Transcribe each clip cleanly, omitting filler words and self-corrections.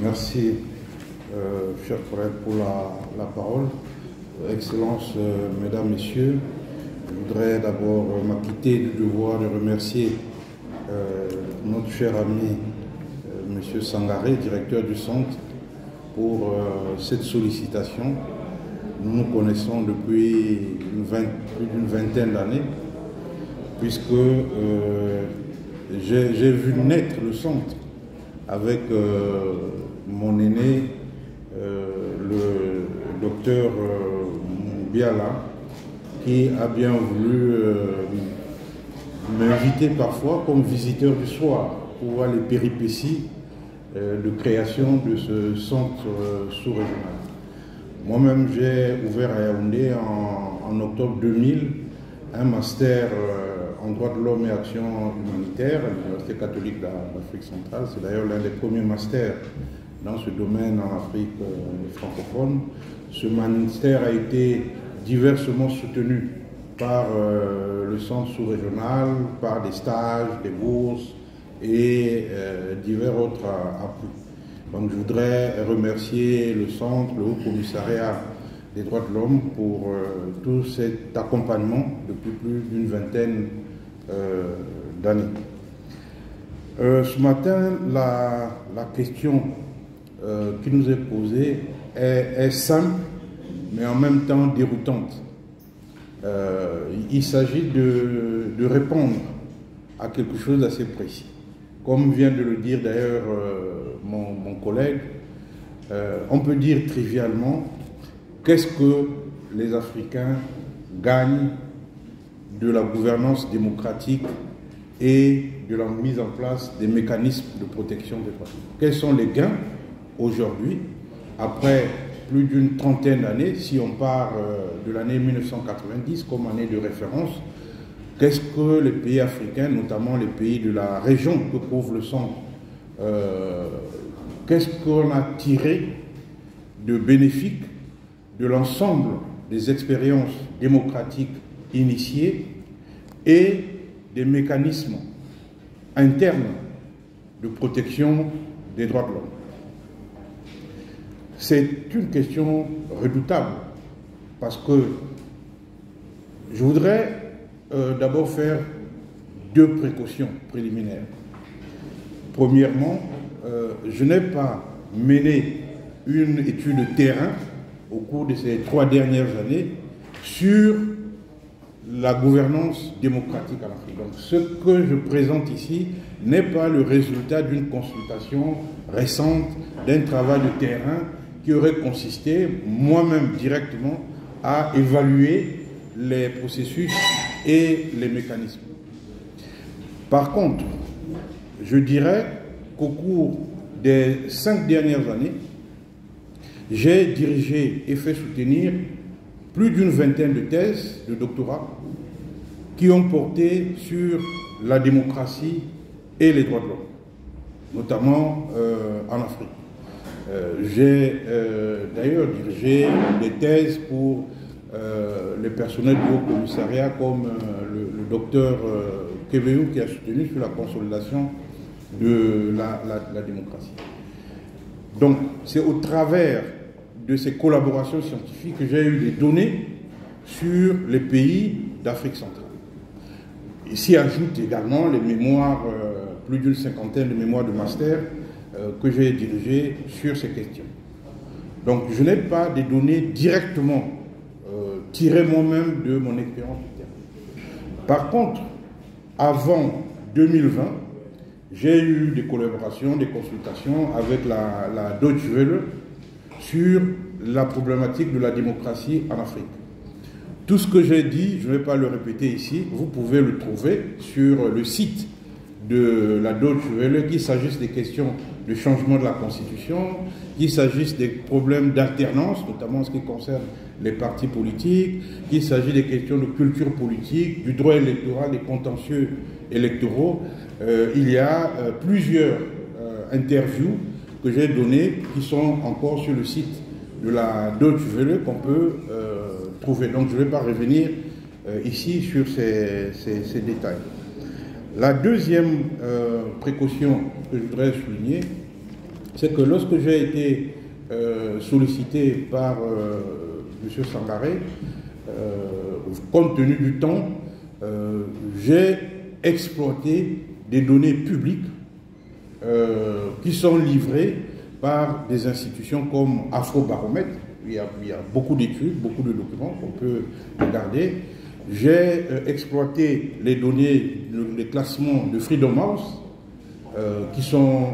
Merci, cher collègue, pour la parole. Excellences, Mesdames, Messieurs, je voudrais d'abord m'acquitter du devoir de remercier notre cher ami, M. Sangaré, directeur du centre, pour cette sollicitation. Nous nous connaissons depuis plus d'une vingtaine d'années, puisque j'ai vu naître le centre avec mon aîné, le docteur Biala, qui a bien voulu m'inviter parfois comme visiteur du soir pour voir les péripéties de création de ce centre sous-régional. Moi-même, j'ai ouvert à Yaoundé en octobre 2000 un master en droit de l'homme et action humanitaire à l'Université catholique d'Afrique centrale. C'est d'ailleurs l'un des premiers masters dans ce domaine en Afrique francophone. Ce master a été diversement soutenu par le centre sous-régional, par des stages, des bourses et divers autres appuis. Donc je voudrais remercier le centre, le Haut Commissariat des droits de l'homme pour tout cet accompagnement depuis plus d'une vingtaine d'années. Ce matin, la question qui nous est posée est simple, mais en même temps déroutante. Il s'agit de répondre à quelque chose d'assez précis. Comme vient de le dire d'ailleurs mon collègue, on peut dire trivialement, qu'est-ce que les Africains gagnent de la gouvernance démocratique et de la mise en place des mécanismes de protection des droits? Quels sont les gains aujourd'hui, après plus d'une trentaine d'années, si on part de l'année 1990 comme année de référence? Qu'est-ce que les pays africains, notamment les pays de la région que couvre le centre, qu'est-ce qu'on a tiré de bénéfique de l'ensemble des expériences démocratiques initiées et des mécanismes internes de protection des droits de l'homme? C'est une question redoutable parce que je voudrais d'abord faire deux précautions préliminaires. Premièrement, je n'ai pas mené une étude de terrain au cours de ces 3 dernières années sur la gouvernance démocratique en Afrique. Donc ce que je présente ici n'est pas le résultat d'une consultation récente, d'un travail de terrain qui aurait consisté, moi-même directement, à évaluer les processus et les mécanismes. Par contre, je dirais qu'au cours des 5 dernières années, j'ai dirigé et fait soutenir plus d'une vingtaine de thèses de doctorat qui ont porté sur la démocratie et les droits de l'homme, notamment en Afrique. J'ai d'ailleurs dirigé des thèses pour les personnels du Haut Commissariat comme le docteur Kebeyou qui a soutenu sur la consolidation de la démocratie. Donc c'est au travers de ces collaborations scientifiques que j'ai eu des données sur les pays d'Afrique centrale. Ici ajoutent également les mémoires, plus d'une cinquantaine de mémoires de master que j'ai dirigées sur ces questions. Donc je n'ai pas des données directement tirées moi-même de mon expérience du terrain. Par contre, avant 2020, j'ai eu des collaborations, des consultations avec la Deutsche Welle sur la problématique de la démocratie en Afrique. Tout ce que j'ai dit, je ne vais pas le répéter ici, vous pouvez le trouver sur le site de la Deutsche Welle, qu'il s'agisse des questions de changement de la Constitution, qu'il s'agisse des problèmes d'alternance, notamment en ce qui concerne les partis politiques, qu'il s'agisse des questions de culture politique, du droit électoral, des contentieux électoraux. Il y a plusieurs interviews que j'ai données qui sont encore sur le site de la Deutsche Welle qu'on peut trouver. Donc je ne vais pas revenir ici sur ces détails. La deuxième précaution que je voudrais souligner, c'est que lorsque j'ai été sollicité par M. Sangaré, compte tenu du temps, j'ai exploité des données publiques qui sont livrées par des institutions comme Afrobaromètre. Il y a beaucoup d'études, beaucoup de documents qu'on peut regarder. J'ai exploité les données, les classements de Freedom House qui sont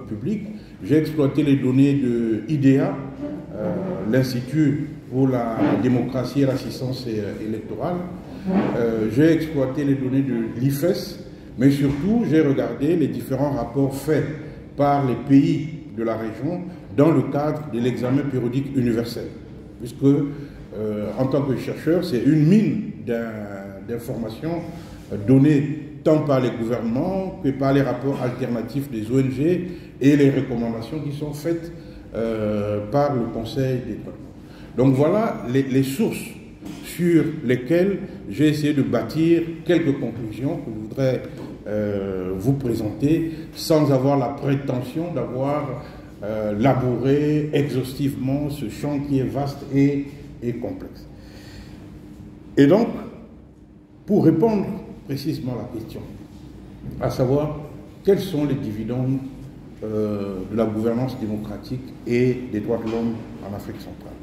publics. J'ai exploité les données de IDEA, l'Institut pour la démocratie et l'assistance électorale. J'ai exploité les données de l'IFES, mais surtout j'ai regardé les différents rapports faits par les pays de la région dans le cadre de l'examen périodique universel. Puisque, en tant que chercheur, c'est une mine d'informations données tant par les gouvernements que par les rapports alternatifs des ONG et les recommandations qui sont faites par le Conseil des droits de l'homme. Donc voilà les sources sur lesquelles j'ai essayé de bâtir quelques conclusions que je voudrais vous présenter sans avoir la prétention d'avoir labouré exhaustivement ce champ qui est vaste et complexe. Et donc, pour répondre précisément à la question, à savoir quels sont les dividendes de la gouvernance démocratique et des droits de l'homme en Afrique centrale.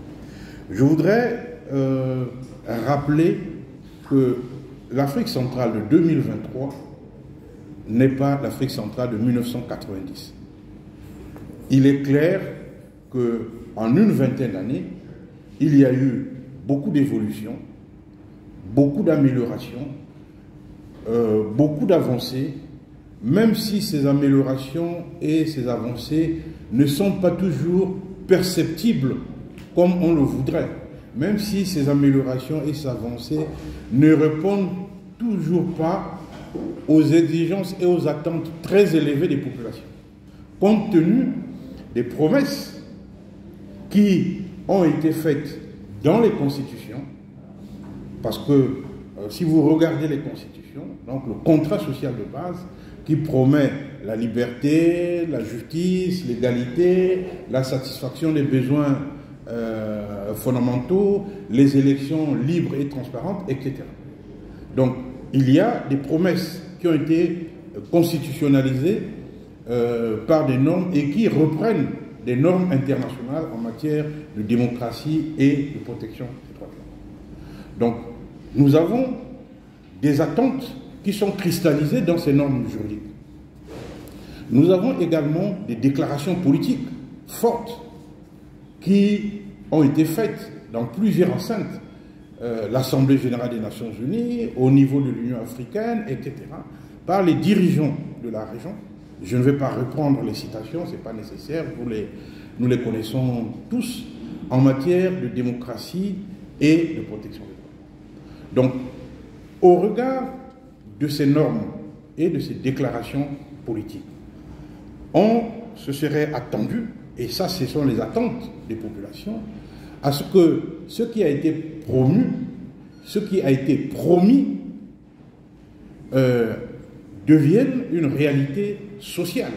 Je voudrais rappeler que l'Afrique centrale de 2023 n'est pas l'Afrique centrale de 1990. Il est clair qu'en une vingtaine d'années, il y a eu beaucoup d'évolutions, beaucoup d'améliorations, beaucoup d'avancées, même si ces améliorations et ces avancées ne sont pas toujours perceptibles comme on le voudrait, même si ces améliorations et ces avancées ne répondent toujours pas aux exigences et aux attentes très élevées des populations, compte tenu des promesses qui ont été faites dans les constitutions, parce que si vous regardez les constitutions, donc le contrat social de base qui promet la liberté, la justice, l'égalité, la satisfaction des besoins fondamentaux, les élections libres et transparentes, etc. Donc, il y a des promesses qui ont été constitutionnalisées par des normes et qui reprennent des normes internationales en matière de démocratie et de protection des droits de l'homme. Donc, nous avons des attentes qui sont cristallisées dans ces normes juridiques. Nous avons également des déclarations politiques fortes qui ont été faites dans plusieurs enceintes, l'Assemblée générale des Nations Unies, au niveau de l'Union africaine, etc., par les dirigeants de la région. Je ne vais pas reprendre les citations, ce n'est pas nécessaire, nous les connaissons tous, en matière de démocratie et de protection des droits. Donc, au regard de ces normes et de ces déclarations politiques, on se serait attendu, et ça ce sont les attentes des populations, à ce que ce qui a été promu, ce qui a été promis, devienne une réalité sociale.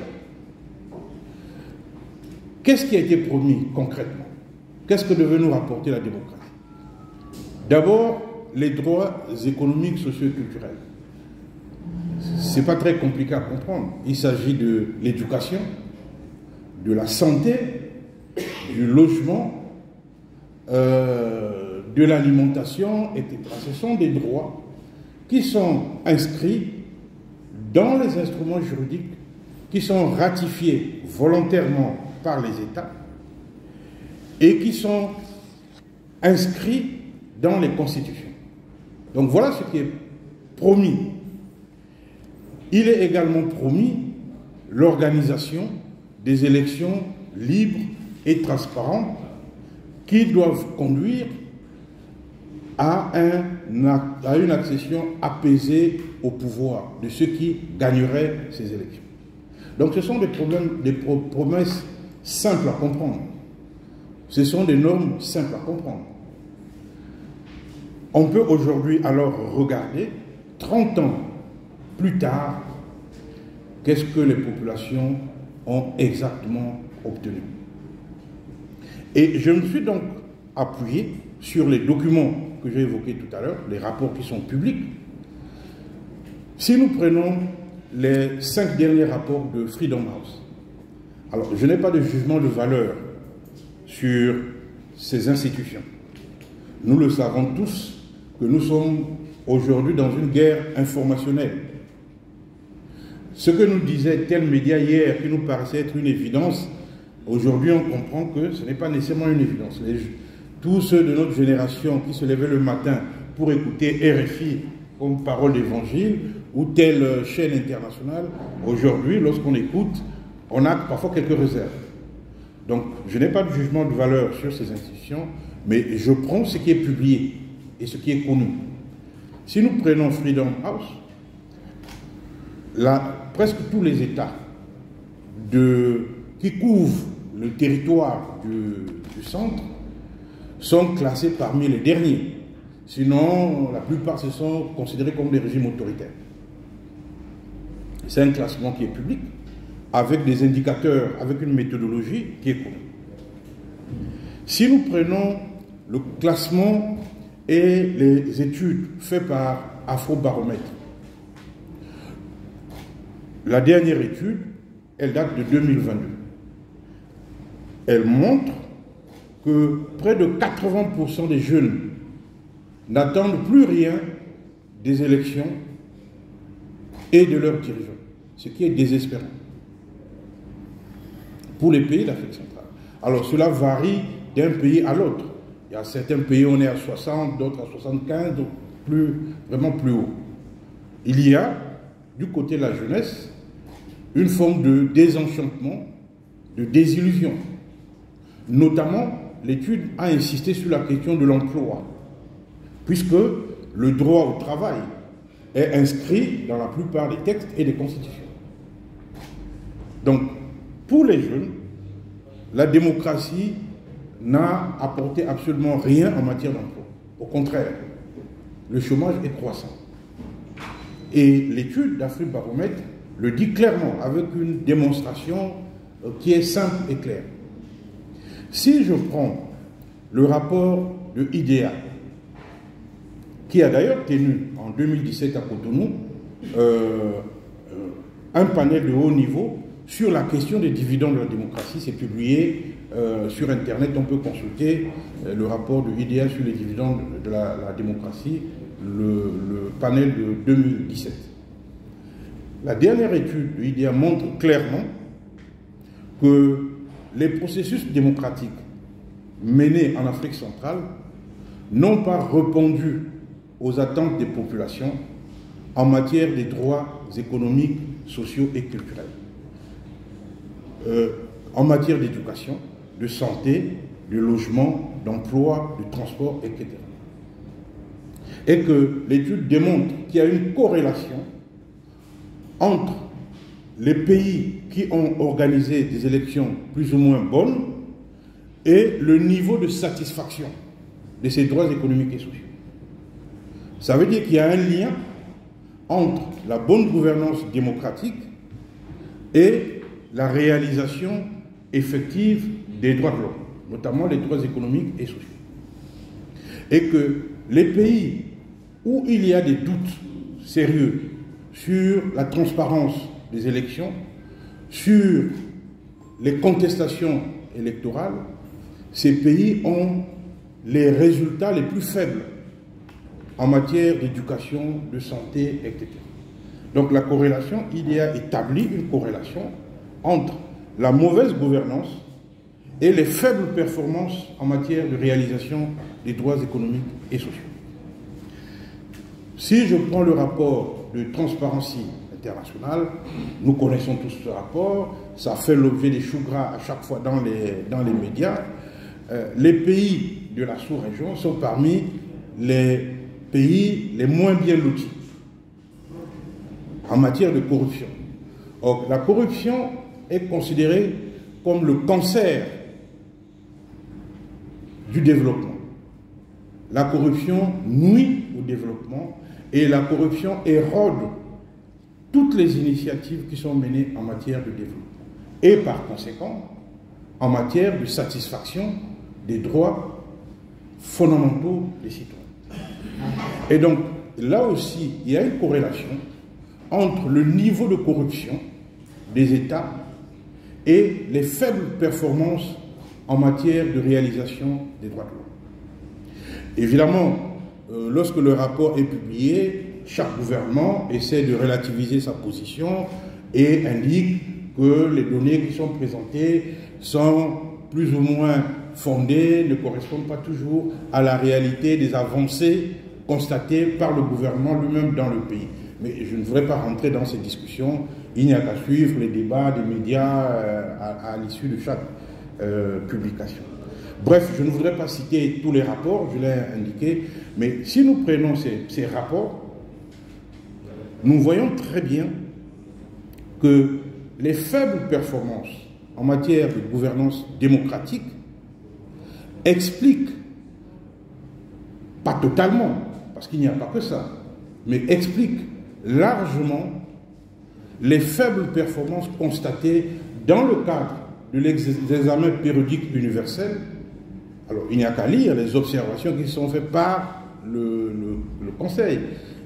Qu'est-ce qui a été promis concrètement? Qu'est-ce que devait nous rapporter la démocratie? D'abord, les droits économiques, sociaux et culturels. Ce n'est pas très compliqué à comprendre. Il s'agit de l'éducation, de la santé, du logement, de l'alimentation, etc. Ce sont des droits qui sont inscrits dans les instruments juridiques, qui sont ratifiés volontairement par les États et qui sont inscrits dans les constitutions. Donc voilà ce qui est promis. Il est également promis l'organisation des élections libres et transparentes qui doivent conduire à une accession apaisée au pouvoir de ceux qui gagneraient ces élections. Donc ce sont des promesses simples à comprendre. Ce sont des normes simples à comprendre. On peut aujourd'hui alors regarder 30 ans plus tard qu'est-ce que les populations ont exactement obtenu. Et je me suis donc appuyé sur les documents que j'ai évoqués tout à l'heure, les rapports qui sont publics. Si nous prenons les 5 derniers rapports de Freedom House, alors je n'ai pas de jugement de valeur sur ces institutions. Nous le savons tous que nous sommes aujourd'hui dans une guerre informationnelle. Ce que nous disait tel média hier, qui nous paraissait être une évidence, aujourd'hui on comprend que ce n'est pas nécessairement une évidence. Tous ceux de notre génération qui se levaient le matin pour écouter RFI comme parole d'évangile ou telle chaîne internationale, aujourd'hui, lorsqu'on écoute, on a parfois quelques réserves. Donc, je n'ai pas de jugement de valeur sur ces institutions, mais je prends ce qui est publié et ce qui est connu. Si nous prenons Freedom House, presque tous les États qui couvrent le territoire du centre sont classés parmi les derniers. Sinon, la plupart se sont considérés comme des régimes autoritaires. C'est un classement qui est public, avec des indicateurs, avec une méthodologie qui est connue. Si nous prenons le classement et les études faites par Afrobaromètre, la dernière étude, elle date de 2022. Elle montre que près de 80% des jeunes n'attendent plus rien des élections et de leurs dirigeants, ce qui est désespérant pour les pays d'Afrique centrale. Alors cela varie d'un pays à l'autre. Il y a certains pays où on est à 60, d'autres à 75, d'autres vraiment plus haut. Il y a, du côté de la jeunesse, une forme de désenchantement, de désillusion. Notamment, l'étude a insisté sur la question de l'emploi, puisque le droit au travail est inscrit dans la plupart des textes et des constitutions. Donc, pour les jeunes, la démocratie n'a apporté absolument rien en matière d'emploi. Au contraire, le chômage est croissant. Et l'étude d'Afrobaromètre le dit clairement, avec une démonstration qui est simple et claire. Si je prends le rapport de IDEA, qui a d'ailleurs tenu en 2017 à Cotonou un panel de haut niveau sur la question des dividendes de la démocratie, c'est publié sur Internet, on peut consulter le rapport de IDEA sur les dividendes de la démocratie, le panel de 2017. La dernière étude de IDEA montre clairement que les processus démocratiques menés en Afrique centrale n'ont pas répondu aux attentes des populations en matière des droits économiques, sociaux et culturels, en matière d'éducation, de santé, de logement, d'emploi, de transport, etc. Et que l'étude démontre qu'il y a une corrélation entre les pays qui ont organisé des élections plus ou moins bonnes et le niveau de satisfaction de ces droits économiques et sociaux. Ça veut dire qu'il y a un lien entre la bonne gouvernance démocratique et la réalisation effective des droits de l'homme, notamment les droits économiques et sociaux. Et que les pays où il y a des doutes sérieux sur la transparence des élections, sur les contestations électorales, ces pays ont les résultats les plus faibles en matière d'éducation, de santé, etc. Donc la corrélation, IDEA établit une corrélation entre la mauvaise gouvernance et les faibles performances en matière de réalisation des droits économiques et sociaux. Si je prends le rapport de Transparency International, nous connaissons tous ce rapport, ça fait l'objet des choux gras à chaque fois dans les médias. Les pays de la sous-région sont parmi les pays les moins bien lotis en matière de corruption. Or, la corruption est considérée comme le cancer du développement. La corruption nuit au développement et la corruption érode toutes les initiatives qui sont menées en matière de développement et par conséquent en matière de satisfaction des droits fondamentaux des citoyens. Et donc là aussi, il y a une corrélation entre le niveau de corruption des États et les faibles performances en matière de réalisation des droits de l'homme. Évidemment, lorsque le rapport est publié, chaque gouvernement essaie de relativiser sa position et indique que les données qui sont présentées sont plus ou moins fondées, ne correspondent pas toujours à la réalité des avancées constatées par le gouvernement lui-même dans le pays. Mais je ne voudrais pas rentrer dans ces discussions. Il n'y a qu'à suivre les débats des médias à l'issue de chaque publication. Bref, je ne voudrais pas citer tous les rapports, je l'ai indiqué, mais si nous prenons ces rapports, nous voyons très bien que les faibles performances en matière de gouvernance démocratique expliquent, pas totalement, parce qu'il n'y a pas que ça, mais expliquent largement les faibles performances constatées dans le cadre de l'examen périodique universel. Alors, il n'y a qu'à lire les observations qui sont faites par le Conseil.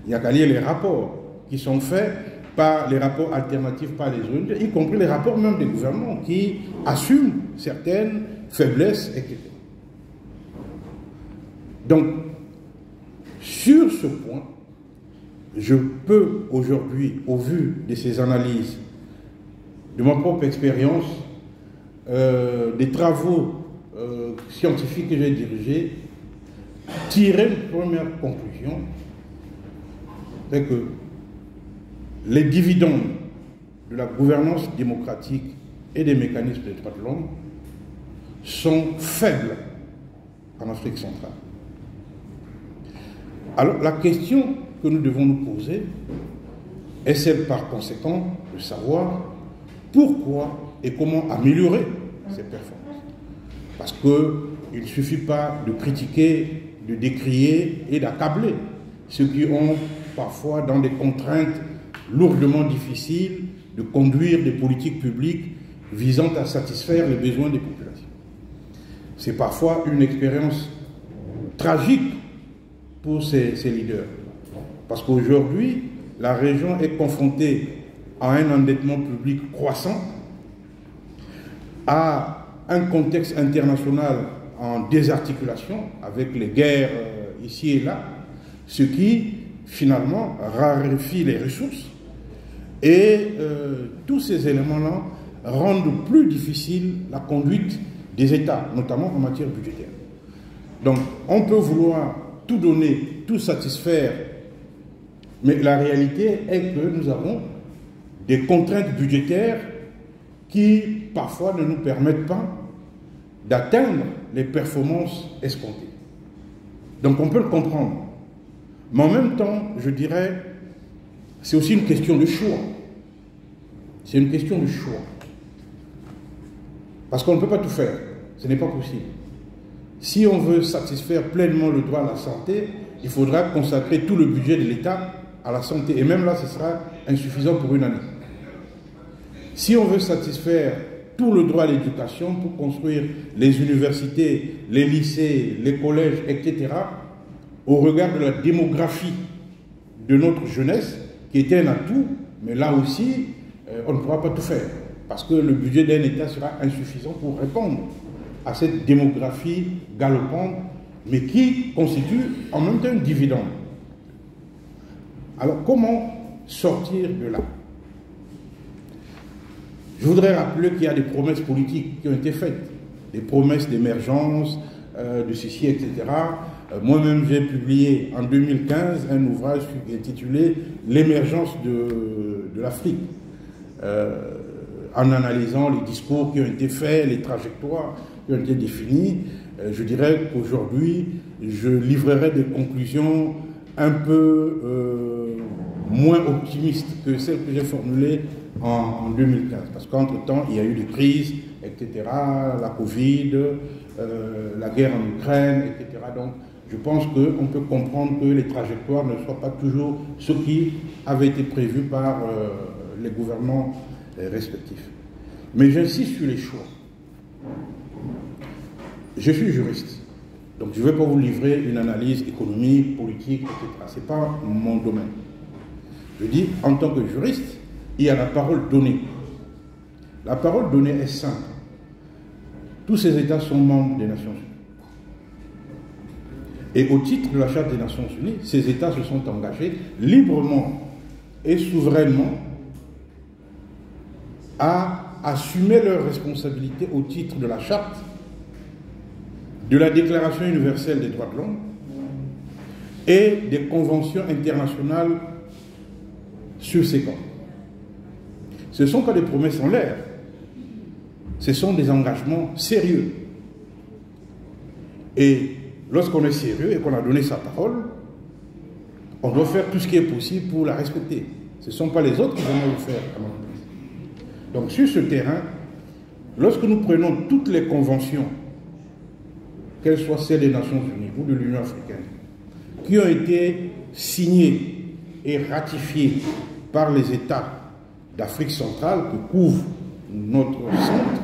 Il n'y a qu'à lire les rapports qui sont faits par les rapports alternatifs par les ONG, y compris les rapports même des gouvernements qui assument certaines faiblesses, etc. Donc, sur ce point, je peux aujourd'hui, au vu de ces analyses, de ma propre expérience, des travaux scientifiques que j'ai dirigés, tirer une première conclusion, c'est que les dividendes de la gouvernance démocratique et des mécanismes des droits de l'homme sont faibles en Afrique centrale. Alors la question que nous devons nous poser est celle par conséquent de savoir pourquoi et comment améliorer ces performances. Parce qu'il ne suffit pas de critiquer, de décrier et d'accabler ceux qui ont parfois dans des contraintes lourdement difficiles de conduire des politiques publiques visant à satisfaire les besoins des populations. C'est parfois une expérience tragique pour ces leaders. Parce qu'aujourd'hui, la région est confrontée à un endettement public croissant, à un contexte international en désarticulation, avec les guerres ici et là, ce qui, finalement, raréfie les ressources. Et tous ces éléments-là rendent plus difficile la conduite des États, notamment en matière budgétaire. Donc, on peut vouloir tout donner, tout satisfaire, mais la réalité est que nous avons des contraintes budgétaires qui, parfois, ne nous permettent pas d'atteindre les performances escomptées. Donc, on peut le comprendre. Mais en même temps, je dirais, c'est aussi une question de choix. C'est une question de choix. Parce qu'on ne peut pas tout faire. Ce n'est pas possible. Si on veut satisfaire pleinement le droit à la santé, il faudra consacrer tout le budget de l'État à la santé. Et même là, ce sera insuffisant pour une année. Si on veut satisfaire tout le droit à l'éducation pour construire les universités, les lycées, les collèges, etc., au regard de la démographie de notre jeunesse, qui était un atout, mais là aussi, on ne pourra pas tout faire, parce que le budget d'un État sera insuffisant pour répondre à cette démographie galopante, mais qui constitue en même temps un dividende. Alors, comment sortir de là? Je voudrais rappeler qu'il y a des promesses politiques qui ont été faites, des promesses d'émergence, de ceci, etc. Moi-même, j'ai publié en 2015 un ouvrage intitulé « L'émergence de l'Afrique », en analysant les discours qui ont été faits, les trajectoires qui ont été définies. Je dirais qu'aujourd'hui, je livrerai des conclusions un peu moins optimistes que celles que j'ai formulées en 2015. Parce qu'entre-temps, il y a eu des crises, etc., la Covid, la guerre en Ukraine, etc. Donc, je pense qu'on peut comprendre que les trajectoires ne soient pas toujours ce qui avait été prévu par les gouvernements respectifs. Mais j'insiste sur les choix. Je suis juriste, donc je ne vais pas vous livrer une analyse économique, politique, etc. Ce n'est pas mon domaine. Je dis, en tant que juriste, il y a la parole donnée. La parole donnée est simple. Tous ces États sont membres des Nations Unies. Et au titre de la Charte des Nations Unies, ces États se sont engagés librement et souverainement à assumer leurs responsabilités au titre de la Charte, de la Déclaration universelle des droits de l'homme et des conventions internationales sur ces camps. Ce ne sont pas des promesses en l'air, ce sont des engagements sérieux. Et lorsqu'on est sérieux et qu'on a donné sa parole, on doit faire tout ce qui est possible pour la respecter. Ce ne sont pas les autres qui vont le faire à notre place. Donc sur ce terrain, lorsque nous prenons toutes les conventions, qu'elles soient celles des Nations Unies ou de l'Union africaine, qui ont été signées et ratifiées par les États d'Afrique centrale que couvre notre centre,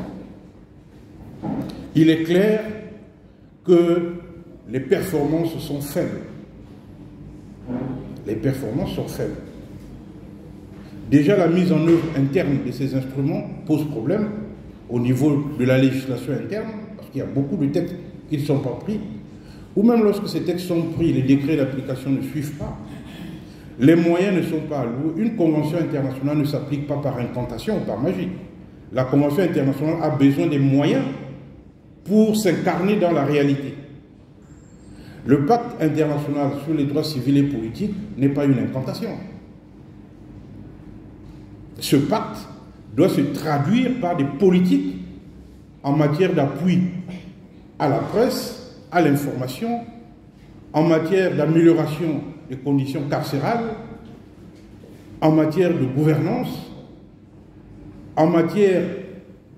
il est clair que les performances sont faibles. Les performances sont faibles. Déjà, la mise en œuvre interne de ces instruments pose problème au niveau de la législation interne, parce qu'il y a beaucoup de textes qui ne sont pas pris, ou même lorsque ces textes sont pris, les décrets d'application ne suivent pas. Les moyens ne sont pas alloués. Une convention internationale ne s'applique pas par incantation ou par magie. La convention internationale a besoin des moyens pour s'incarner dans la réalité. Le pacte international sur les droits civils et politiques n'est pas une incantation. Ce pacte doit se traduire par des politiques en matière d'appui à la presse, à l'information, en matière d'amélioration des conditions carcérales, en matière de gouvernance, en matière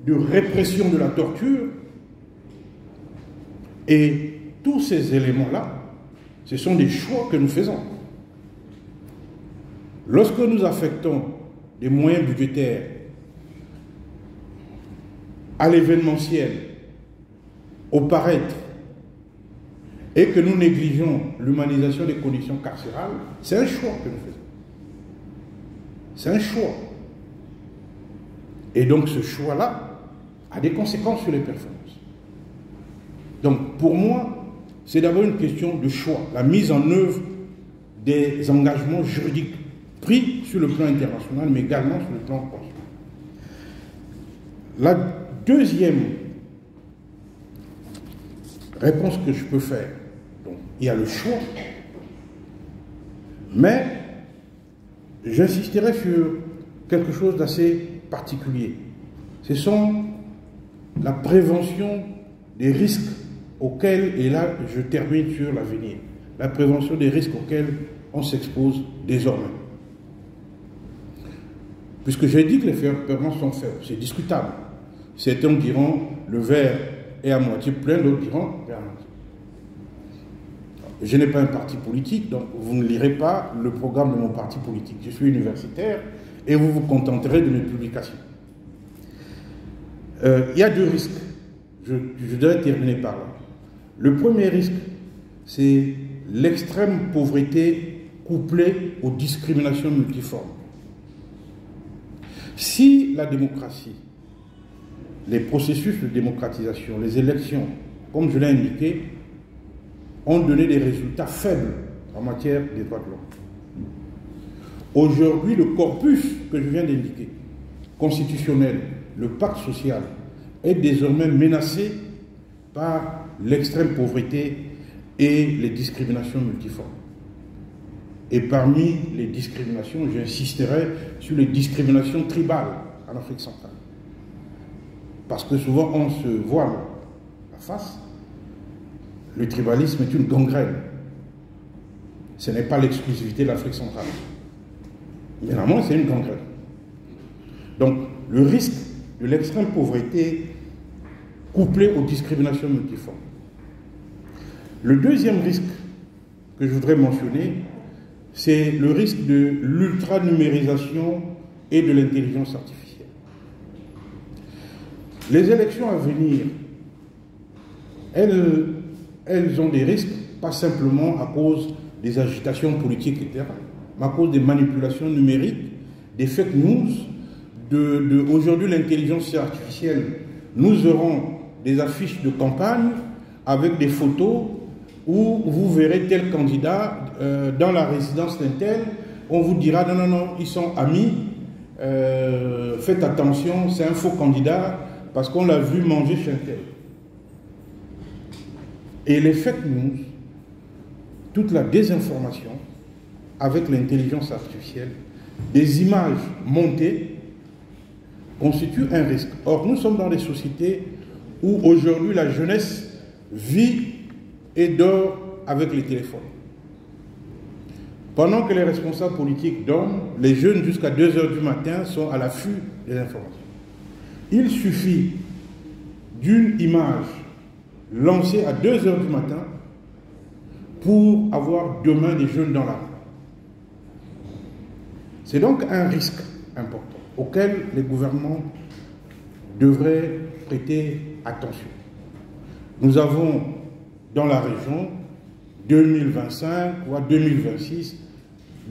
de répression de la torture. Et tous ces éléments-là, ce sont des choix que nous faisons. Lorsque nous affectons des moyens budgétaires à l'événementiel, au paraître, et que nous négligeons l'humanisation des conditions carcérales, c'est un choix que nous faisons. C'est un choix. Et donc ce choix-là a des conséquences sur les performances. Donc pour moi, c'est d'abord une question de choix, la mise en œuvre des engagements juridiques pris sur le plan international, mais également sur le plan constitutionnel. La deuxième réponse que je peux faire, donc il y a le choix, mais j'insisterai sur quelque chose d'assez particulier. Ce sont la prévention des risques auxquels, et là je termine sur l'avenir, la prévention des risques auxquels on s'expose désormais. Puisque j'ai dit que les performances sont faibles, c'est discutable. Certains diront le verre est à moitié plein, d'autres diront verre à moitié. Je n'ai pas un parti politique, donc vous ne lirez pas le programme de mon parti politique. Je suis universitaire et vous vous contenterez de mes publications. Il y a deux risques. Je dois terminer par là. Le premier risque, c'est l'extrême pauvreté couplée aux discriminations multiformes. Si la démocratie, les processus de démocratisation, les élections, comme je l'ai indiqué, ont donné des résultats faibles en matière des droits de l'homme. Aujourd'hui, le corpus que je viens d'indiquer, constitutionnel, le pacte social, est désormais menacé par l'extrême pauvreté et les discriminations multiformes. Et parmi les discriminations, j'insisterai sur les discriminations tribales en Afrique centrale. Parce que souvent on se voile la face. Le tribalisme est une gangrène. Ce n'est pas l'exclusivité de l'Afrique centrale. Mais néanmoins, c'est une gangrène. Donc, le risque de l'extrême pauvreté couplé aux discriminations multiformes. Le deuxième risque que je voudrais mentionner, c'est le risque de l'ultra-numérisation et de l'intelligence artificielle. Les élections à venir, elles ont des risques, pas simplement à cause des agitations politiques, etc., mais à cause des manipulations numériques, des fake news, aujourd'hui l'intelligence artificielle. Nous aurons des affiches de campagne avec des photos où vous verrez tel candidat dans la résidence d'un tel, on vous dira non, non, non, ils sont amis, faites attention, c'est un faux candidat parce qu'on l'a vu manger chez un tel. Et les fake news, toute la désinformation avec l'intelligence artificielle, des images montées constituent un risque. Or, nous sommes dans des sociétés où aujourd'hui la jeunesse vit et dort avec les téléphones. Pendant que les responsables politiques dorment, les jeunes jusqu'à 2 h du matin sont à l'affût des informations. Il suffit d'une image lancée à 2 h du matin pour avoir demain des jeunes dans la rue. C'est donc un risque important auquel les gouvernements devraient prêter attention. Nous avons dans la région 2025 ou 2026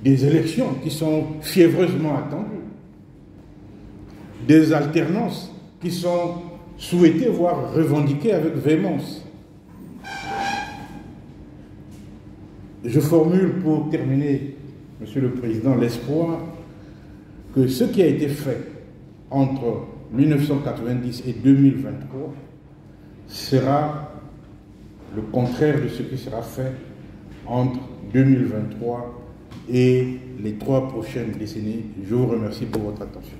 des élections qui sont fiévreusement attendues, des alternances qui sont souhaitées, voire revendiquées avec véhémence. Je formule pour terminer, Monsieur le Président, l'espoir que ce qui a été fait entre 1990 et 2023 sera le contraire de ce qui sera fait entre 2023 et les 3 prochaines décennies. Je vous remercie pour votre attention.